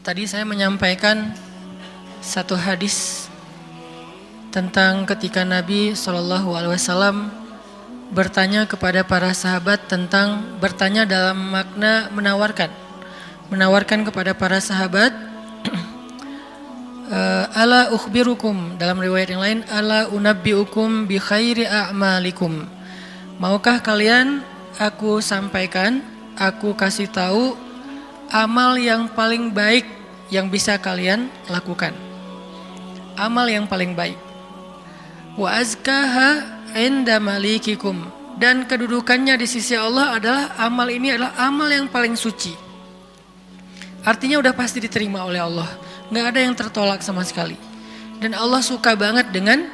Tadi saya menyampaikan satu hadis tentang ketika Nabi SAW bertanya kepada para sahabat tentang bertanya dalam makna menawarkan kepada para sahabat, ala ukhbirukum, dalam riwayat yang lain ala unabbiukum bi khairi a'malikum, maukah kalian aku sampaikan, aku kasih tahu amal yang paling baik yang bisa kalian lakukan, amal yang paling baik. Wa azkaha inda malikikum, dan kedudukannya di sisi Allah adalah amal ini adalah amal yang paling suci. Artinya udah pasti diterima oleh Allah, nggak ada yang tertolak sama sekali. Dan Allah suka banget dengan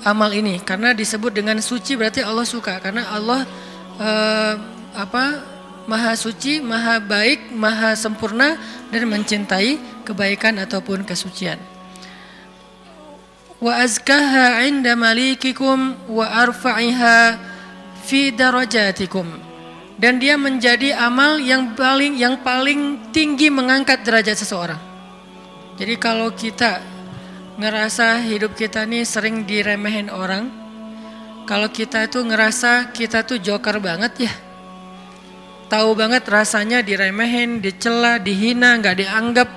amal ini, karena disebut dengan suci berarti Allah suka, karena Allah Maha suci, maha baik, maha sempurna, dan mencintai kebaikan ataupun kesucian. Wa azkaha inda malikikum wa arfa'iha fi darajatikum, dan dia menjadi amal yang paling tinggi mengangkat derajat seseorang. Jadi kalau kita ngerasa hidup kita nih sering diremehin orang, kalau kita itu ngerasa kita tuh joker banget ya, tahu banget rasanya diremehin, dicela, dihina, nggak dianggap,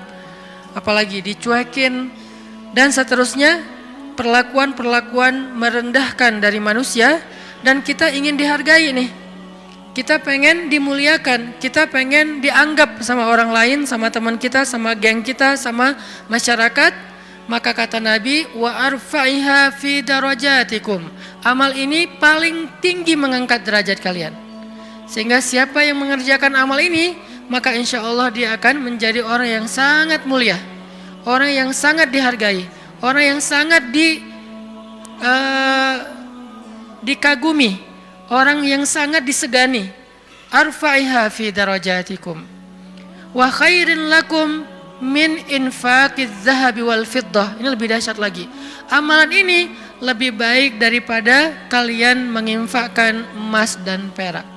apalagi dicuekin, dan seterusnya, perlakuan-perlakuan merendahkan dari manusia, dan kita ingin dihargai nih, kita pengen dimuliakan, kita pengen dianggap sama orang lain, sama teman kita, sama geng kita, sama masyarakat, maka kata Nabi, wa arfa'iha fi darajatikum, amal ini paling tinggi mengangkat derajat kalian. Sehingga siapa yang mengerjakan amal ini, maka insya Allah dia akan menjadi orang yang sangat mulia, orang yang sangat dihargai, orang yang sangat dikagumi, orang yang sangat disegani. Arfa'iha fi darajatikum wa khairin lakum min infaqiz zahabi wal fiddah. Ini lebih dahsyat lagi. Amalan ini lebih baik daripada kalian menginfakkan emas dan perak.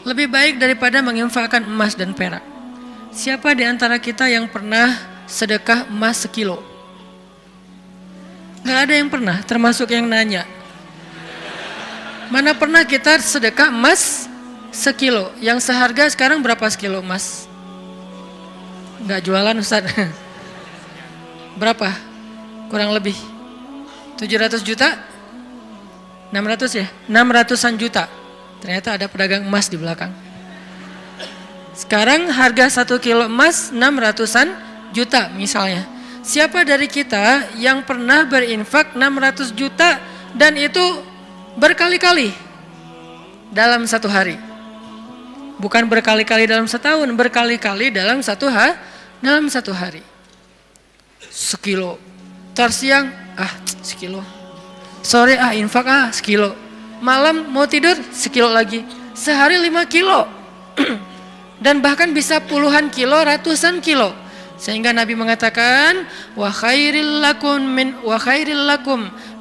Lebih baik daripada menginfakkan emas dan perak. Siapa di antara kita yang pernah sedekah emas sekilo? Gak ada yang pernah, termasuk yang nanya. Mana pernah kita sedekah emas sekilo? Yang seharga sekarang berapa sekilo emas? Gak jualan Ustaz. Berapa? Kurang lebih 700 juta? 600 ya? 600-an juta. Ternyata ada pedagang emas di belakang. Sekarang harga 1 kilo emas 600-an juta misalnya. Siapa dari kita yang pernah berinfak 600 juta dan itu berkali-kali dalam satu hari? Bukan berkali-kali dalam setahun, berkali-kali dalam satu hari. Sekilo. Ntar siang, sekilo. Sore infak sekilo. Malam mau tidur sekilo lagi, sehari 5 kilo dan bahkan bisa puluhan kilo, ratusan kilo, sehingga Nabi mengatakan wa khairil lakum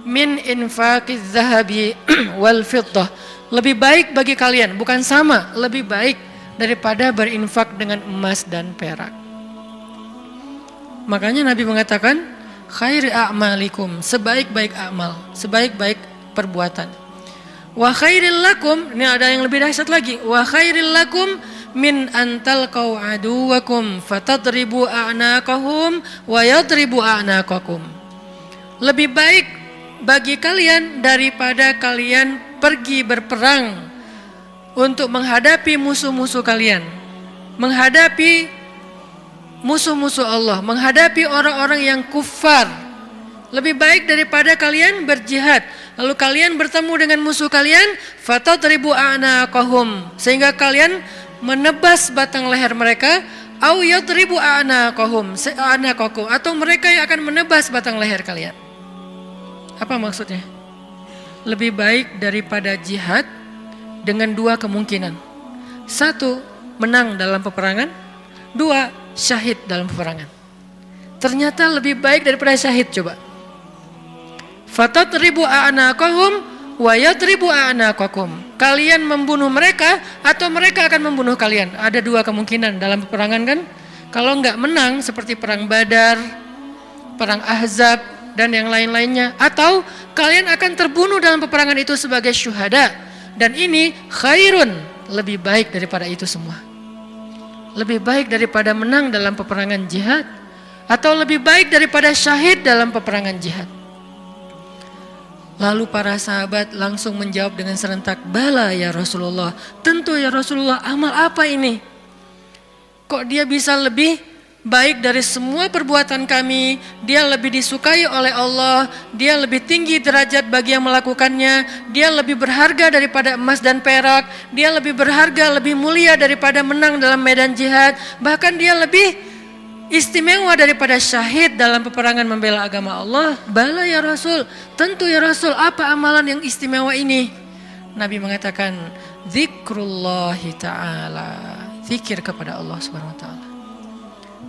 min infaqiz zahabi wal fiddah, lebih baik bagi kalian, bukan sama, lebih baik daripada berinfak dengan emas dan perak. Makanya Nabi mengatakan khairi a'malikum, sebaik-baik amal, sebaik-baik perbuatan. Wa khairil lakum, ini ada yang lebih dahsyat lagi. Wa khairil lakum min antalqau aduwakum fatadribu a'naqahum wa yadribu a'naqakum. Lebih baik bagi kalian daripada kalian pergi berperang untuk menghadapi musuh-musuh kalian, menghadapi musuh-musuh Allah, menghadapi orang-orang yang kufar. Lebih baik daripada kalian berjihad, lalu kalian bertemu dengan musuh kalian, fatadribu a'naqahum, sehingga kalian menebas batang leher mereka, au yadribu a'naqahum, atau mereka yang akan menebas batang leher kalian. Apa maksudnya? Lebih baik daripada jihad dengan dua kemungkinan. Satu, menang dalam peperangan. Dua, syahid dalam peperangan. Ternyata lebih baik daripada syahid, coba. Fatadribu a'naqahum wa yadribu a'naqakum. Kalian membunuh mereka atau mereka akan membunuh kalian. Ada dua kemungkinan dalam peperangan kan? Kalau nggak menang seperti perang Badar, perang Ahzab, dan yang lain-lainnya. Atau kalian akan terbunuh dalam peperangan itu sebagai syuhada. Dan ini khairun, lebih baik daripada itu semua. Lebih baik daripada menang dalam peperangan jihad. Atau lebih baik daripada syahid dalam peperangan jihad. Lalu para sahabat langsung menjawab dengan serentak, bala ya Rasulullah. Tentu ya Rasulullah, amal apa ini? Kok dia bisa lebih baik dari semua perbuatan kami? Dia lebih disukai oleh Allah, dia lebih tinggi derajat bagi yang melakukannya, dia lebih berharga daripada emas dan perak, dia lebih berharga, lebih mulia daripada menang dalam medan jihad, bahkan dia lebih istimewa daripada syahid dalam peperangan membela agama Allah. Bala ya Rasul, tentu ya Rasul, apa amalan yang istimewa ini? Nabi mengatakan, zikrullahi ta'ala, zikir kepada Allah Subhanahu wa taala.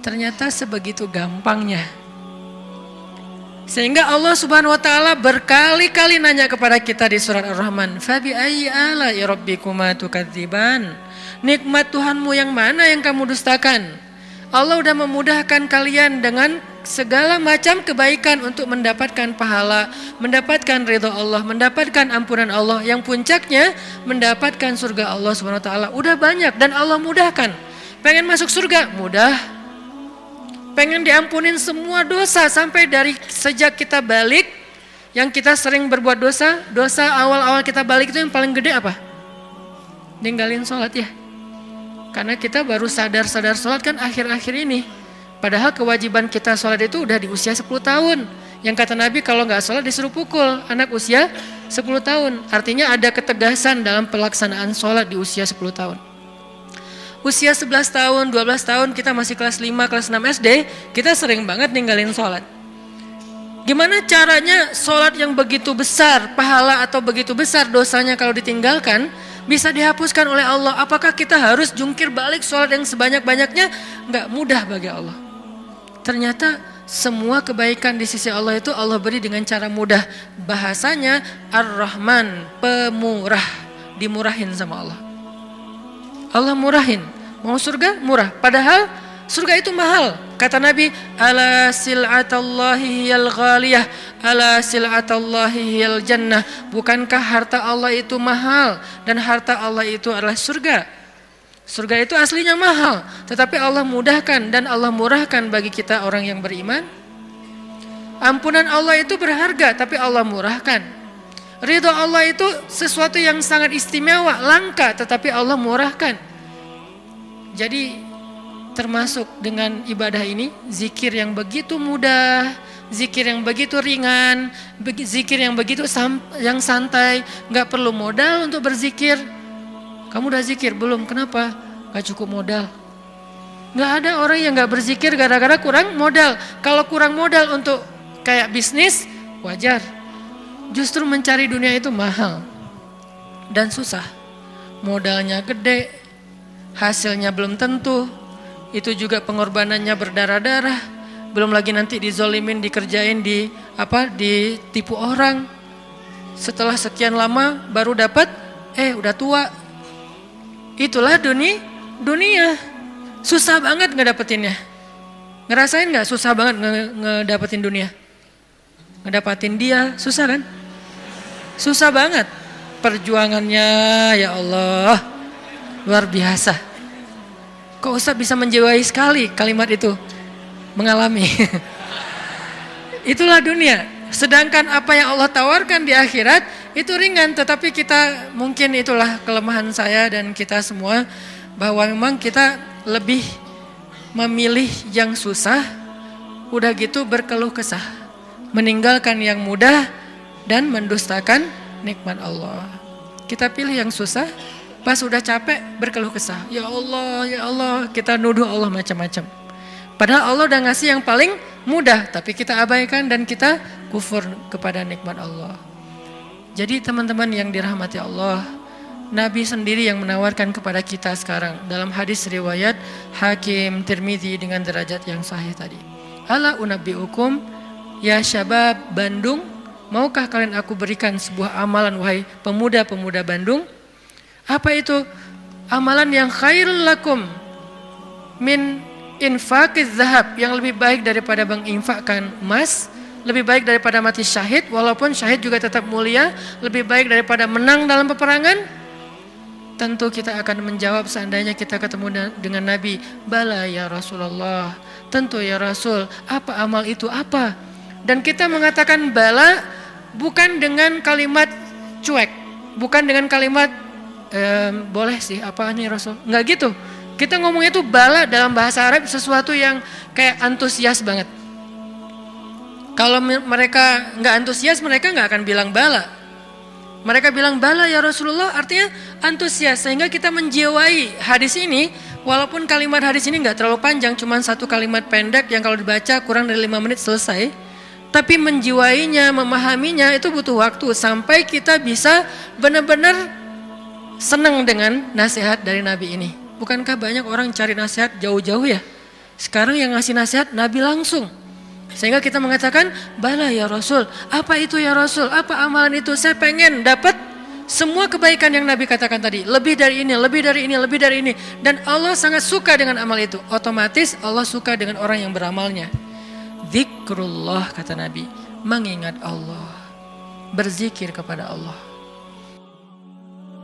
Ternyata sebegitu gampangnya. Sehingga Allah Subhanahu wa taala berkali-kali nanya kepada kita di surat Ar-Rahman, "Fabi ayyi ala'i rabbikuma tukadziban?" Nikmat Tuhanmu yang mana yang kamu dustakan? Allah sudah memudahkan kalian dengan segala macam kebaikan untuk mendapatkan pahala, mendapatkan ridha Allah, mendapatkan ampunan Allah, yang puncaknya mendapatkan surga Allah Subhanahu wa taala. Udah banyak dan Allah mudahkan. Pengen masuk surga? Mudah. Pengen diampunin semua dosa sampai dari sejak kita balik, yang kita sering berbuat dosa, dosa awal-awal kita balik itu yang paling gede apa? Ninggalin sholat ya. Karena kita baru sadar-sadar sholat kan akhir-akhir ini. Padahal kewajiban kita sholat itu udah di usia 10 tahun. Yang kata Nabi kalau nggak sholat disuruh pukul anak usia 10 tahun. Artinya ada ketegasan dalam pelaksanaan sholat di usia 10 tahun. Usia 11 tahun, 12 tahun kita masih kelas 5, kelas 6 SD, kita sering banget ninggalin sholat. Gimana caranya sholat yang begitu besar pahala atau begitu besar dosanya kalau ditinggalkan bisa dihapuskan oleh Allah? Apakah kita harus jungkir balik sholat yang sebanyak-banyaknya? Nggak mudah bagi Allah. Ternyata semua kebaikan di sisi Allah itu Allah beri dengan cara mudah. Bahasanya Ar-Rahman, pemurah, dimurahin sama Allah. Allah murahin. Mau surga? Murah. Padahal surga itu mahal. Kata Nabi, ala sil'atallahi hiyal ghaliyah, ala sil'atallahi hiyal jannah. Bukankah harta Allah itu mahal dan harta Allah itu adalah surga? Surga itu aslinya mahal, tetapi Allah mudahkan dan Allah murahkan bagi kita orang yang beriman. Ampunan Allah itu berharga, tapi Allah murahkan. Ridha Allah itu sesuatu yang sangat istimewa, langka, tetapi Allah murahkan. Jadi termasuk dengan ibadah ini, zikir yang begitu mudah, zikir yang begitu ringan, zikir yang begitu yang santai, nggak perlu modal untuk berzikir. Kamu udah zikir belum? Kenapa? Gak cukup modal. Gak ada orang yang gak berzikir gara-gara kurang modal. Kalau kurang modal untuk kayak bisnis, wajar. Justru mencari dunia itu mahal dan susah. Modalnya gede, hasilnya belum tentu. Itu juga pengorbanannya berdarah-darah. Belum lagi nanti dizolimin, dikerjain, ditipu orang. Setelah sekian lama baru dapat, udah tua. Itulah dunia. Susah banget ngedapetinnya. Ngerasain gak susah banget ngedapetin dunia? Ngedapetin dia susah kan? Susah banget. Perjuangannya ya Allah luar biasa. Kok Ustaz bisa menjiwai sekali kalimat itu? Mengalami. Itulah dunia. Sedangkan apa yang Allah tawarkan di akhirat itu ringan, tetapi kita mungkin itulah kelemahan saya dan kita semua, bahwa memang kita lebih memilih yang susah, udah gitu berkeluh kesah, meninggalkan yang mudah dan mendustakan nikmat Allah. Kita pilih yang susah, pas udah capek berkeluh kesah, ya Allah, kita nuduh Allah macam-macam. Padahal Allah udah ngasih yang paling mudah, tapi kita abaikan dan kita kufur kepada nikmat Allah. Jadi teman-teman yang dirahmati Allah, Nabi sendiri yang menawarkan kepada kita sekarang dalam hadis riwayat Hakim Tirmidzi dengan derajat yang sahih tadi. Ala unabbiukum ya syabab Bandung, maukah kalian aku berikan sebuah amalan wahai pemuda-pemuda Bandung? Apa itu? Amalan yang khairul lakum min infaqiz zahab, yang lebih baik daripada menginfakkan emas, lebih baik daripada mati syahid, walaupun syahid juga tetap mulia, lebih baik daripada menang dalam peperangan. Tentu kita akan menjawab seandainya kita ketemu dengan Nabi, bala ya Rasulullah, tentu ya Rasul, apa amal itu apa? Dan kita mengatakan bala bukan dengan kalimat cuek, bukan dengan kalimat boleh sih, apa nih Rasul, enggak gitu. Kita ngomongnya itu bala dalam bahasa Arab sesuatu yang kayak antusias banget. Kalau mereka enggak antusias, mereka enggak akan bilang bala. Mereka bilang bala ya Rasulullah, artinya antusias, sehingga kita menjiwai hadis ini. Walaupun kalimat hadis ini enggak terlalu panjang, cuma satu kalimat pendek yang kalau dibaca kurang dari 5 menit selesai. Tapi menjiwainya, memahaminya itu butuh waktu sampai kita bisa benar-benar senang dengan nasihat dari Nabi ini. Bukankah banyak orang cari nasihat jauh-jauh ya? Sekarang yang ngasih nasihat Nabi langsung. Sehingga kita mengatakan, bala ya Rasul, apa itu ya Rasul, apa amalan itu, saya pengen dapat semua kebaikan yang Nabi katakan tadi, lebih dari ini, lebih dari ini, lebih dari ini. Dan Allah sangat suka dengan amal itu, otomatis Allah suka dengan orang yang beramalnya. Zikrullah, kata Nabi, mengingat Allah, berzikir kepada Allah.